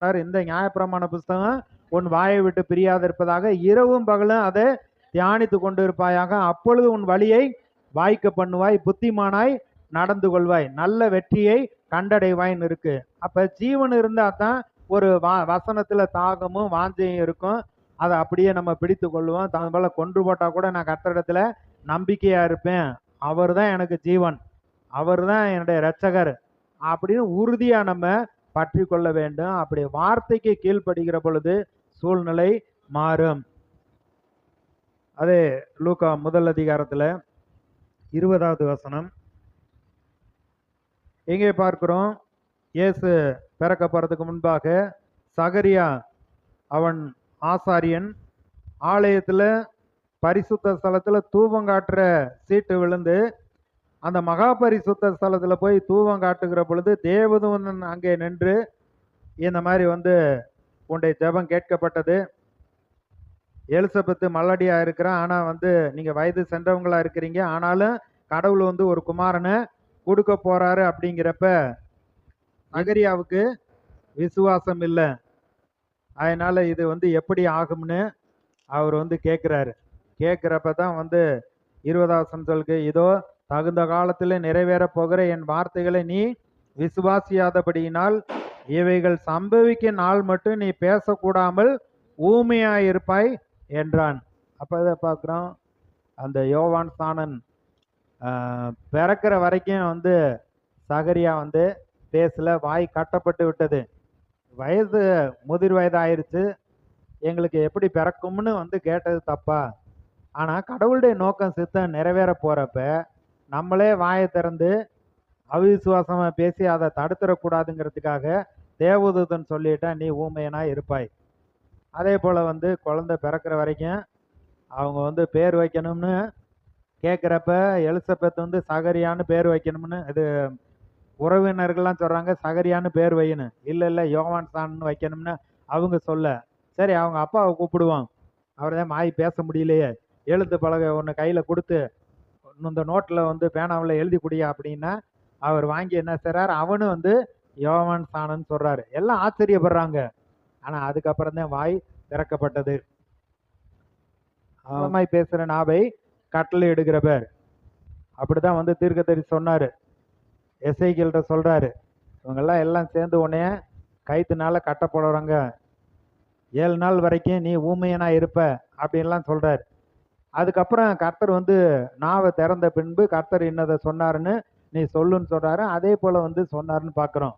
இந்த நியாயப்பிரமாண புஸ்தகம் உன் வாயை விட்டு பிரியாது இருப்பதாக, இரவும் பகலும் அதை தியானித்து கொண்டு இருப்பாயாக, அப்பொழுது உன் வழியை வாய்க்க பண்ணுவாய், புத்திமானாய் நடந்து கொள்வாய், நல்ல வெற்றியை கண்டடைவாய்ன்னு இருக்கு. அப்ப ஜீவன் இருந்தா தான் ஒரு வசனத்துல தாகமும் வாஞ்சையும் இருக்கும். அதை அப்படியே நம்ம பிடித்து கொள்வோம். தான் போல கொன்று போட்டா கூட நான் கர்த்தரிடத்துல நம்பிக்கையா இருப்பேன், அவர் தான் எனக்கு ஜீவன், அவர் தான் என்னுடைய இரட்சகர் அப்படின்னு உறுதியா நம்ம பற்றி கொள்ள வேண்டும். அப்படி வார்த்தைக்கு கீழ்ப்படுகிற பொழுது சூழ்நிலை மாறும். அதே லூக்கா முதல் அதிகாரத்துல 20வது வசனம் எங்கே பார்க்கிறோம்? இயேசு பிறக்க போறதுக்கு முன்பாக சகரியா அவன் ஆசாரியன் ஆலயத்துல பரிசுத்த ஸ்தலத்துல தூபம் காட்டுற சீட்டு விழுந்து அந்த மகா பரிசுத்த ஸ்தலத்துல போய் தூபம் காட்டுகிற பொழுது தேவதூதன் அங்கே நின்று இந்த மாதிரி உன்னுடைய ஜெபம் கேட்கப்பட்டது, எலிசபெத்து மல்லடியா இருக்கிறான், ஆனா நீங்க வயது சென்றவங்களா இருக்கிறீங்க, ஆனாலும் கடவுள் ஒரு குமாரனை கொடுக்க போறாரு அப்படிங்கிறப்ப சகரியாவுக்கு விசுவாசம் இல்லை. அதனால இது எப்படி ஆகும்னு அவர் கேட்கிறாரு. கேட்கிறப்ப தான் 20வது வசனம் சொல்லுது, இதோ தகுந்த காலத்தில் நிறைவேற போகிற என் வார்த்தைகளை நீ விசுவாசியாதபடியினால் இவைகள் சம்பவிக்க நாள் மட்டும் நீ பேசக்கூடாமல் ஊமையாயிருப்பாய் என்றான். அப்ப இதை பார்க்குறோம், அந்த யோவான் ஸ்நானன் பிறக்கிற வரைக்கும் சகரியா பேசல, வாய் கட்டப்பட்டு விட்டது. வயது முதிர் வயது ஆயிருச்சு, எங்களுக்கு எப்படி பிறக்கும்னு கேட்டது தப்பா? ஆனா கடவுளுடைய நோக்கம் சித்தம் நிறைவேற போறப்ப நம்மளே வாயை திறந்து அவிசுவாசமா பேசி அதை தடுத்துடக்கூடாதுங்கிறதுக்காக தேவதூதன் சொல்லிட்டா நீ ஊமையனா இருப்பாய். அதே போல குழந்தை பிறக்கிற வரைக்கும் அவங்க பேர் வைக்கணும்னு கேட்குறப்ப எலிசபெத் சகரியான்னு பேர் வைக்கணும்னு, இது உறவினர்கள்லாம் சொல்றாங்க சகரியான்னு பேர் வையணும், இல்லை யோவான் சான்னு வைக்கணும்னு அவங்க சொல்ல, சரி அவங்க அப்பாவை கூப்பிடுவோம், அவர் தான் மாய் பேச முடியலையே, எழுத்து பலகை ஒன்று கையில் கொடுத்து இந்த நோட்டில் பேனாவில் எழுதி குடியா அப்படின்னா அவர் வாங்கி என்ன செய்றார், அவனும் யோவான் சாணன்னு சொல்றாரு. எல்லாம் ஆச்சரியப்படுறாங்க. ஆனால் அதுக்கப்புறம் தான் வாய் திறக்கப்பட்டது. ஆழமாய் பேசுகிற நாவை கட்டளை எடுக்கிறவர் அப்படிதான் தீர்க்கதரிசி சொன்னாரு. எசேக்கியேல்கிட்ட சொல்றாரு, இவங்கெல்லாம் எல்லாம் சேர்ந்து உன்னைய கைத்துனால கட்டப்படுறாங்க, 7 நாள் வரைக்கும் நீ ஊமையனா இருப்ப அப்படின்லாம் சொல்றாரு. அதுக்கப்புறம் கர்த்தர் நாவை திறந்த பின்பு கர்த்தர் இன்னதை சொன்னாருன்னு நீ சொல்லுன்னு சொல்றாரு. அதே போல சொன்னாருன்னு பார்க்குறோம்.